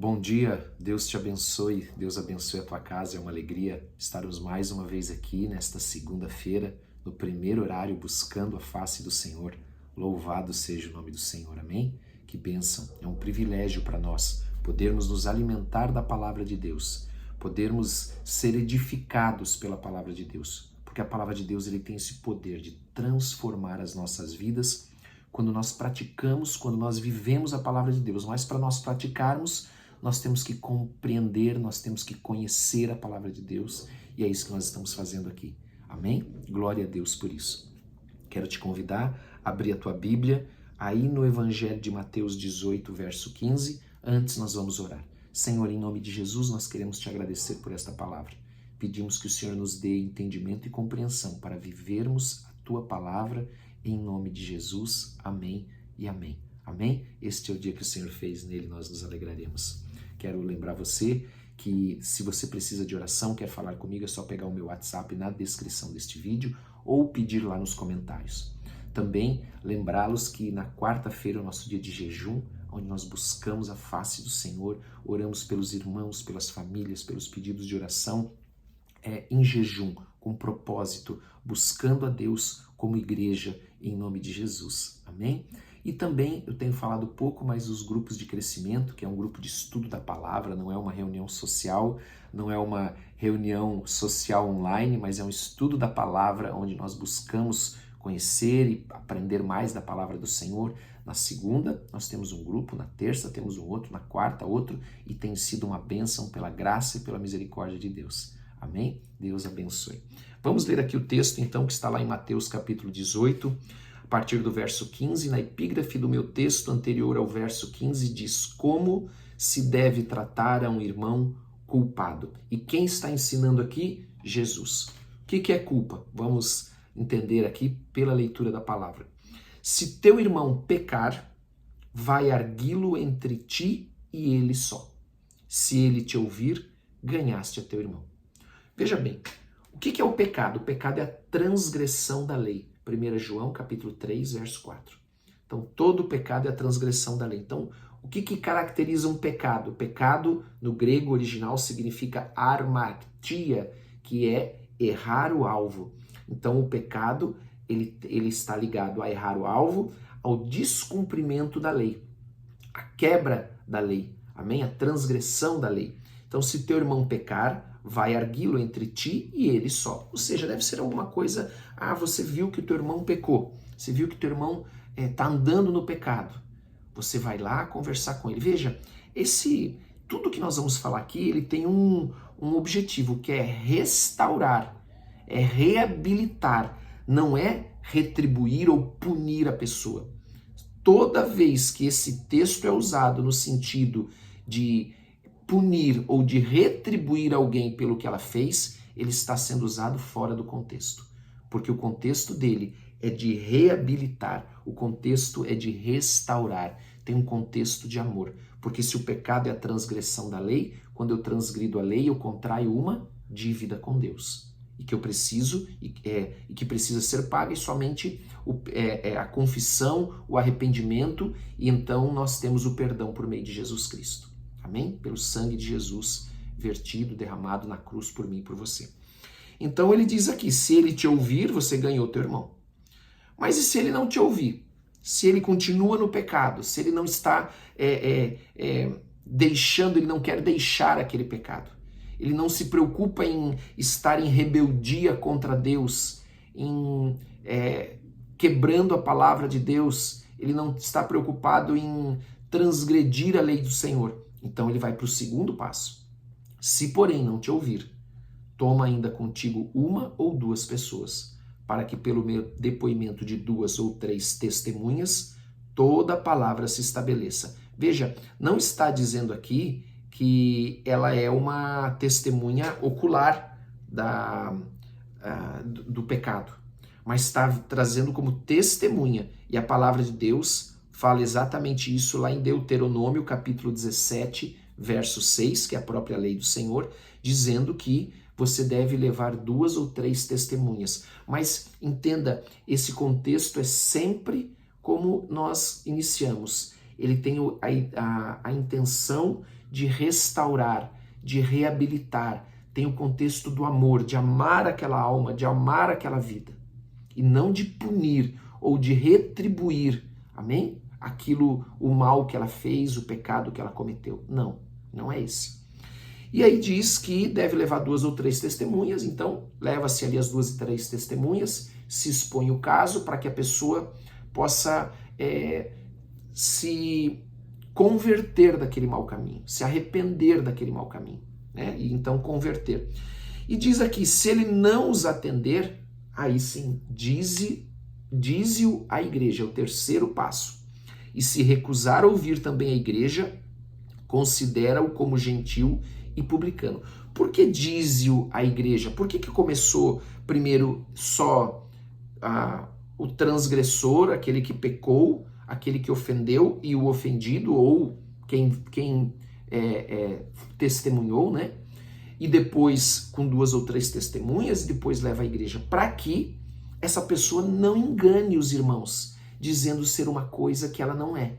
Bom dia, Deus te abençoe, Deus abençoe a tua casa, é uma alegria estarmos mais uma vez aqui nesta segunda-feira, no primeiro horário, buscando a face do Senhor. Louvado seja o nome do Senhor, amém? Que bênção, é um privilégio para nós podermos nos alimentar da palavra de Deus, podermos ser edificados pela palavra de Deus, porque a palavra de Deus ele tem esse poder de transformar as nossas vidas quando nós praticamos, quando nós vivemos a palavra de Deus, mas para nós praticarmos, nós temos que compreender, nós temos que conhecer a palavra de Deus e é isso que nós estamos fazendo aqui. Amém? Glória a Deus por isso. Quero te convidar a abrir a tua Bíblia aí no Evangelho de Mateus 18, verso 15. Antes nós vamos orar. Senhor, em nome de Jesus, nós queremos te agradecer por esta palavra. Pedimos que o Senhor nos dê entendimento e compreensão para vivermos a tua palavra em nome de Jesus. Amém e amém. Amém? Este é o dia que o Senhor fez, nele nós nos alegraremos. Quero lembrar você que se você precisa de oração, quer falar comigo, é só pegar o meu WhatsApp na descrição deste vídeo ou pedir lá nos comentários. Também lembrá-los que na quarta-feira é o nosso dia de jejum, onde nós buscamos a face do Senhor, oramos pelos irmãos, pelas famílias, pelos pedidos de oração, em jejum, com propósito, buscando a Deus como igreja, em nome de Jesus. Amém? E também eu tenho falado pouco, mas os grupos de crescimento, que é um grupo de estudo da palavra, não é uma reunião social, não é uma reunião social online, mas é um estudo da palavra, onde nós buscamos conhecer e aprender mais da palavra do Senhor. Na segunda, nós temos um grupo, na terça temos um outro, na quarta outro, e tem sido uma bênção pela graça e pela misericórdia de Deus. Amém? Deus abençoe. Vamos ler aqui o texto, então, que está lá em Mateus capítulo 18, a partir do verso 15. Na epígrafe do meu texto anterior ao verso 15 diz como se deve tratar a um irmão culpado. E quem está ensinando aqui? Jesus. O que é culpa? Vamos entender aqui pela leitura da palavra. Se teu irmão pecar, vai arguí-lo entre ti e ele só. Se ele te ouvir, ganhaste a teu irmão. Veja bem, o que é o pecado? O pecado é a transgressão da lei. 1 João capítulo 3, verso 4. Então, todo pecado é a transgressão da lei. Então, o que caracteriza um pecado? O pecado, no grego original, significa armatia, que é errar o alvo. Então, o pecado, ele está ligado a errar o alvo, ao descumprimento da lei, a quebra da lei, amém? A transgressão da lei. Então, se teu irmão pecar, vai arguí-lo entre ti e ele só. Ou seja, deve ser alguma coisa, você viu que o teu irmão pecou, você viu que o teu irmão está andando no pecado. Você vai lá conversar com ele. Veja, tudo que nós vamos falar aqui, ele tem um objetivo, que é restaurar, é reabilitar, não é retribuir ou punir a pessoa. Toda vez que esse texto é usado no sentido de punir ou de retribuir alguém pelo que ela fez, ele está sendo usado fora do contexto. Porque o contexto dele é de reabilitar, o contexto é de restaurar, tem um contexto de amor. Porque se o pecado é a transgressão da lei, quando eu transgrido a lei, eu contraio uma dívida com Deus. E que eu preciso, e que precisa ser paga, e somente a confissão, o arrependimento, e então nós temos o perdão por meio de Jesus Cristo. Amém? Pelo sangue de Jesus vertido, derramado na cruz por mim e por você. Então ele diz aqui, se ele te ouvir, você ganhou teu irmão. Mas e se ele não te ouvir? Se ele continua no pecado, se ele não está deixando, ele não quer deixar aquele pecado. Ele não se preocupa em estar em rebeldia contra Deus, em quebrando a palavra de Deus. Ele não está preocupado em transgredir a lei do Senhor. Então ele vai para o segundo passo. Se, porém, não te ouvir, toma ainda contigo uma ou duas pessoas, para que pelo meu depoimento de 2 ou 3 testemunhas, toda a palavra se estabeleça. Veja, não está dizendo aqui que ela é uma testemunha ocular do pecado, mas está trazendo como testemunha. E a palavra de Deus fala exatamente isso lá em Deuteronômio, capítulo 17, verso 6, que é a própria lei do Senhor, dizendo que você deve levar 2 ou 3 testemunhas. Mas entenda, esse contexto é sempre como nós iniciamos. ele tem a intenção de restaurar, de reabilitar, tem o contexto do amor, de amar aquela alma, de amar aquela vida, e não de punir ou de retribuir, amém? O mal que ela fez, o pecado que ela cometeu. Não, não é esse. E aí diz que deve levar 2 ou 3 testemunhas, então leva-se ali as 2 e 3 testemunhas, se expõe o caso para que a pessoa possa se converter daquele mau caminho, se arrepender daquele mau caminho, né? E então converter. E diz aqui, se ele não os atender, aí sim, dize-o à igreja, é o terceiro passo. E se recusar a ouvir também a igreja, considera-o como gentil e publicano. Por que dize-o à igreja? Por que começou primeiro só o transgressor, aquele que pecou, aquele que ofendeu e o ofendido, ou quem testemunhou, né? E depois com 2 ou 3 testemunhas, e depois leva à igreja, para que essa pessoa não engane os irmãos, dizendo ser uma coisa que ela não é.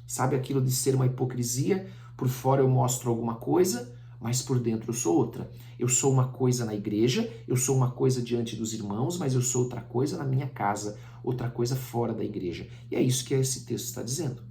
Sabe aquilo de ser uma hipocrisia? Por fora eu mostro alguma coisa, mas por dentro eu sou outra. Eu sou uma coisa na igreja, eu sou uma coisa diante dos irmãos, mas eu sou outra coisa na minha casa, outra coisa fora da igreja. E é isso que esse texto está dizendo.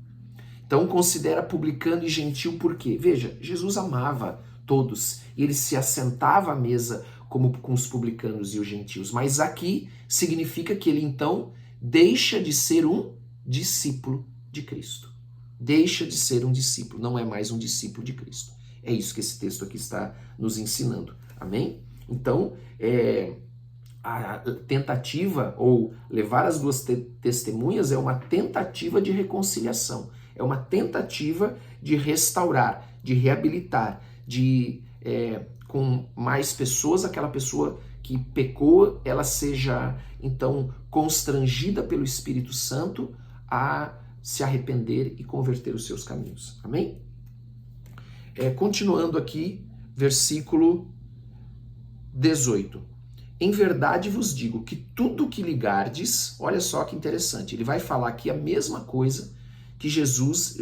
Então considera publicano e gentil por quê? Veja, Jesus amava todos e ele se assentava à mesa como com os publicanos e os gentios. Mas aqui significa que ele então deixa de ser um discípulo de Cristo. Deixa de ser um discípulo, não é mais um discípulo de Cristo. É isso que esse texto aqui está nos ensinando. Amém? Então, a tentativa, ou levar as 2 testemunhas, é uma tentativa de reconciliação. É uma tentativa de restaurar, de reabilitar, de, com mais pessoas, aquela pessoa que pecou, ela seja, então, constrangida pelo Espírito Santo a se arrepender e converter os seus caminhos. Amém? Continuando aqui, versículo 18. Em verdade vos digo que tudo que ligardes, olha só que interessante, ele vai falar aqui a mesma coisa que Jesus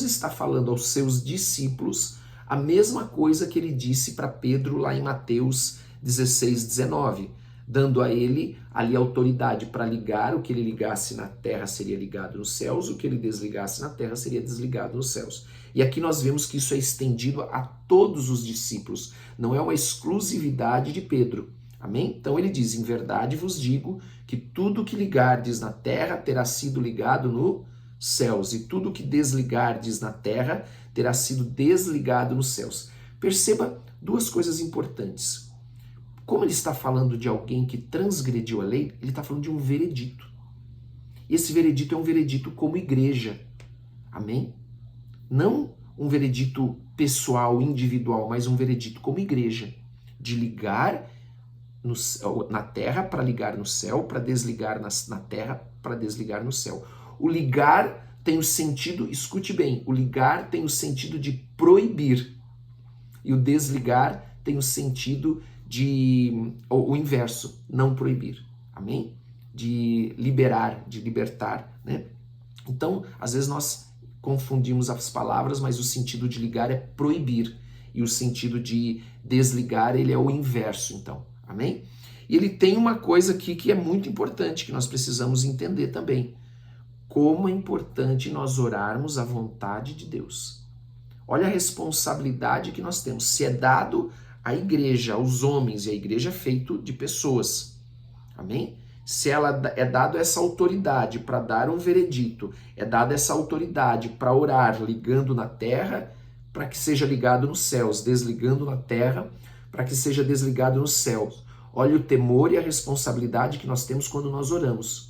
está falando aos seus discípulos, a mesma coisa que ele disse para Pedro lá em Mateus 16, 19, dando a ele ali autoridade para ligar, o que ele ligasse na terra seria ligado nos céus, o que ele desligasse na terra seria desligado nos céus. E aqui nós vemos que isso é estendido a todos os discípulos, não é uma exclusividade de Pedro. Amém? Então ele diz, em verdade vos digo que tudo que ligardes na terra terá sido ligado nos céus, e tudo que desligardes na terra terá sido desligado nos céus. Perceba 2 coisas importantes. Como ele está falando de alguém que transgrediu a lei, ele está falando de um veredito. E esse veredito é um veredito como igreja. Amém? Não um veredito pessoal, individual, mas um veredito como igreja. De ligar na terra para ligar no céu, para desligar na terra para desligar no céu. O ligar tem o sentido, escute bem, o ligar tem o sentido de proibir. E o desligar tem o sentido o inverso, não proibir. Amém? De liberar, de libertar, né? Então, às vezes nós confundimos as palavras, mas o sentido de ligar é proibir. E o sentido de desligar, ele é o inverso, então. Amém? E ele tem uma coisa aqui que é muito importante, que nós precisamos entender também. Como é importante nós orarmos à vontade de Deus. Olha a responsabilidade que nós temos. Se é dado à igreja, aos homens, e a igreja é feito de pessoas. Amém? Se ela é dado essa autoridade para dar um veredito, é dada essa autoridade para orar ligando na terra, para que seja ligado nos céus, desligando na terra, para que seja desligado nos céus. Olha o temor e a responsabilidade que nós temos quando nós oramos.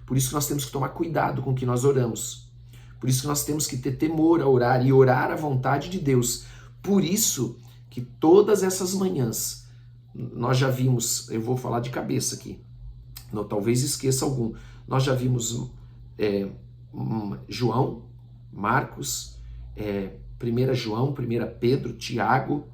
Por isso que nós temos que tomar cuidado com o que nós oramos. Por isso que nós temos que ter temor a orar e orar à vontade de Deus. Por isso que todas essas manhãs, nós já vimos, eu vou falar de cabeça aqui, não, talvez esqueça algum, nós já vimos João, Marcos, 1 João, 1 Pedro, Tiago,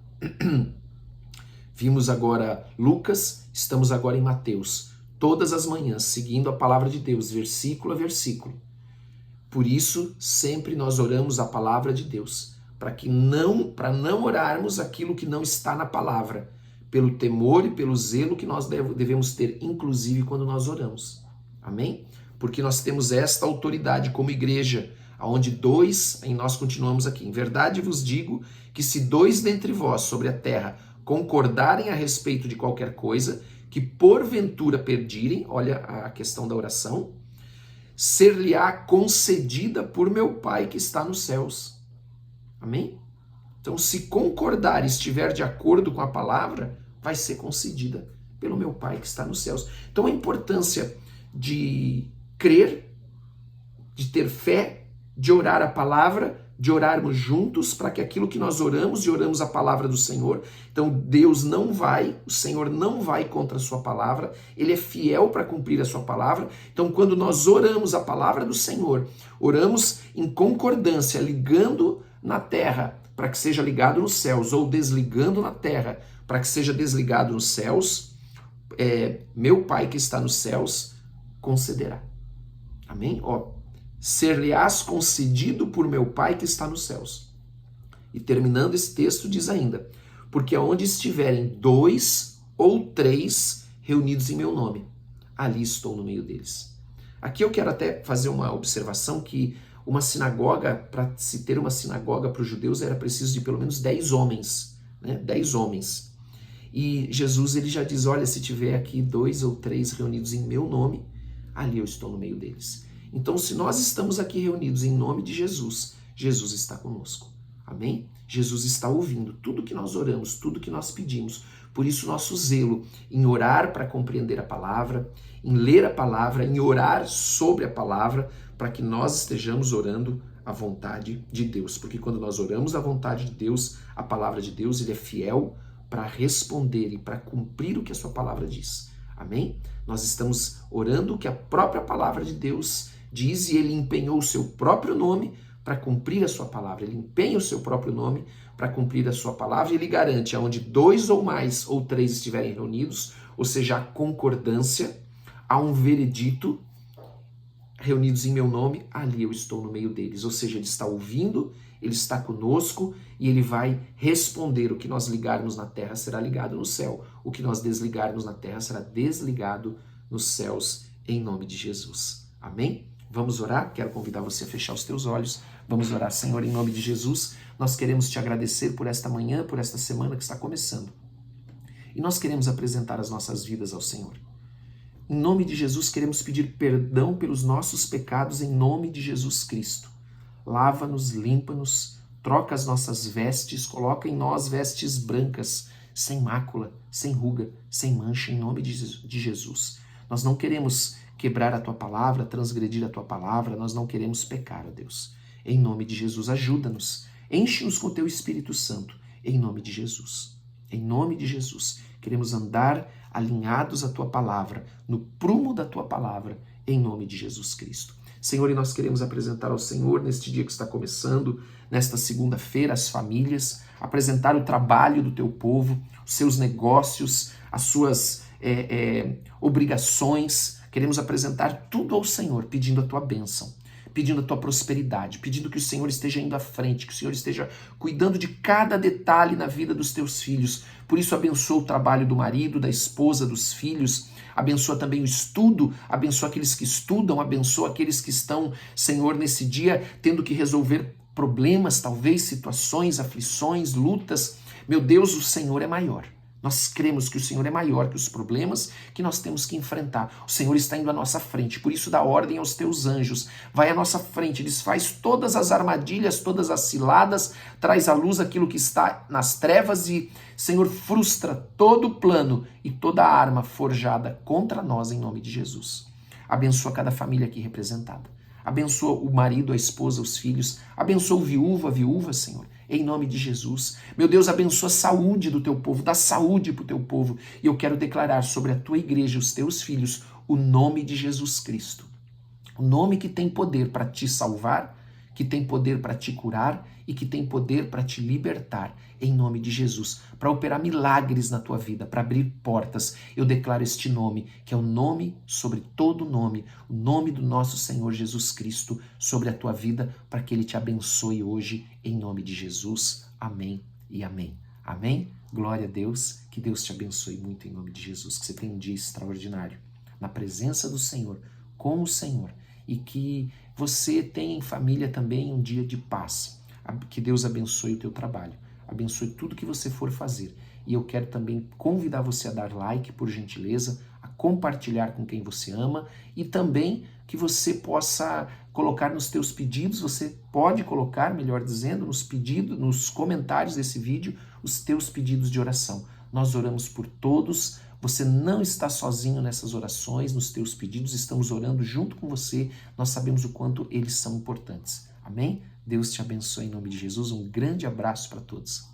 vimos agora Lucas, estamos agora em Mateus. Todas as manhãs, seguindo a palavra de Deus, versículo a versículo. Por isso, sempre nós oramos a palavra de Deus, para não orarmos aquilo que não está na palavra, pelo temor e pelo zelo que nós devemos ter, inclusive quando nós oramos. Amém? Porque nós temos esta autoridade como igreja, onde dois, e nós continuamos aqui, em verdade vos digo que se dois dentre vós sobre a terra concordarem a respeito de qualquer coisa, que porventura pedirem, olha a questão da oração, ser-lhe-á concedida por meu Pai que está nos céus. Amém? Então, se concordar e estiver de acordo com a palavra, vai ser concedida pelo meu Pai que está nos céus. Então, a importância de crer, de ter fé, de orar a palavra, de orarmos juntos para que aquilo que nós oramos, e oramos a palavra do Senhor. Então o Senhor não vai contra a sua palavra, ele é fiel para cumprir a sua palavra. Então quando nós oramos a palavra do Senhor, oramos em concordância, ligando na terra para que seja ligado nos céus, ou desligando na terra para que seja desligado nos céus, meu Pai que está nos céus concederá. Amém? Ser-lhe-ás concedido por meu Pai que está nos céus. E terminando esse texto diz ainda, porque aonde estiverem 2 ou 3 reunidos em meu nome, ali estou no meio deles. Aqui eu quero até fazer uma observação que uma sinagoga, para se ter uma sinagoga para os judeus era preciso de pelo menos 10 homens, né? 10 homens. E Jesus ele já diz, olha, se tiver aqui 2 ou 3 reunidos em meu nome, ali eu estou no meio deles. Então, se nós estamos aqui reunidos em nome de Jesus, Jesus está conosco. Amém? Jesus está ouvindo tudo que nós oramos, tudo que nós pedimos. Por isso, nosso zelo em orar para compreender a palavra, em ler a palavra, em orar sobre a palavra, para que nós estejamos orando a vontade de Deus. Porque quando nós oramos a vontade de Deus, a palavra de Deus, ele é fiel para responder e para cumprir o que a sua palavra diz. Amém? Nós estamos orando o que a própria palavra de Deus diz, e ele empenhou o seu próprio nome para cumprir a sua palavra. Ele empenha o seu próprio nome para cumprir a sua palavra, e ele garante, aonde 2 ou mais ou 3 estiverem reunidos, ou seja, a concordância, há um veredito, reunidos em meu nome, ali eu estou no meio deles. Ou seja, ele está ouvindo, ele está conosco, e ele vai responder. O que nós ligarmos na terra será ligado no céu. O que nós desligarmos na terra será desligado nos céus, em nome de Jesus. Amém? Vamos orar? Quero convidar você a fechar os teus olhos. Vamos orar. Senhor, em nome de Jesus, nós queremos te agradecer por esta manhã, por esta semana que está começando. E nós queremos apresentar as nossas vidas ao Senhor. Em nome de Jesus, queremos pedir perdão pelos nossos pecados em nome de Jesus Cristo. Lava-nos, limpa-nos, troca as nossas vestes, coloca em nós vestes brancas, sem mácula, sem ruga, sem mancha, em nome de Jesus. Nós não queremos quebrar a tua palavra, transgredir a tua palavra, nós não queremos pecar, ó Deus. Em nome de Jesus, ajuda-nos, enche-nos com o teu Espírito Santo, em nome de Jesus. Em nome de Jesus, queremos andar alinhados à tua palavra, no prumo da tua palavra, em nome de Jesus Cristo. Senhor, e nós queremos apresentar ao Senhor, neste dia que está começando, nesta segunda-feira, as famílias, apresentar o trabalho do teu povo, os seus negócios, as suas obrigações. Queremos apresentar tudo ao Senhor, pedindo a tua bênção, pedindo a tua prosperidade, pedindo que o Senhor esteja indo à frente, que o Senhor esteja cuidando de cada detalhe na vida dos teus filhos. Por isso, abençoa o trabalho do marido, da esposa, dos filhos, abençoa também o estudo, abençoa aqueles que estudam, abençoa aqueles que estão, Senhor, nesse dia, tendo que resolver problemas, talvez situações, aflições, lutas. Meu Deus, o Senhor é maior. Nós cremos que o Senhor é maior que os problemas que nós temos que enfrentar. O Senhor está indo à nossa frente, por isso dá ordem aos teus anjos. Vai à nossa frente, desfaz todas as armadilhas, todas as ciladas, traz à luz aquilo que está nas trevas e, Senhor, frustra todo o plano e toda a arma forjada contra nós em nome de Jesus. Abençoa cada família aqui representada. Abençoa o marido, a esposa, os filhos. Abençoa o viúvo, a viúva, Senhor. Em nome de Jesus. Meu Deus, abençoa a saúde do teu povo, dá saúde para o teu povo. E eu quero declarar sobre a tua igreja, os teus filhos, o nome de Jesus Cristo. O nome que tem poder para te salvar, que tem poder para te curar e que tem poder para te libertar, em nome de Jesus, para operar milagres na tua vida, para abrir portas. Eu declaro este nome, que é o nome sobre todo nome, o nome do nosso Senhor Jesus Cristo sobre a tua vida, para que Ele te abençoe hoje, em nome de Jesus. Amém e amém. Amém? Glória a Deus, que Deus te abençoe muito em nome de Jesus, que você tenha um dia extraordinário, na presença do Senhor, com o Senhor, e que você tenha em família também um dia de paz. Que Deus abençoe o teu trabalho, abençoe tudo que você for fazer. E eu quero também convidar você a dar like, por gentileza, a compartilhar com quem você ama e também que você possa colocar nos teus pedidos, você pode colocar, melhor dizendo, nos pedidos, nos comentários desse vídeo, os teus pedidos de oração. Nós oramos por todos. Você não está sozinho nessas orações, nos teus pedidos, estamos orando junto com você, nós sabemos o quanto eles são importantes. Amém? Deus te abençoe em nome de Jesus, um grande abraço para todos.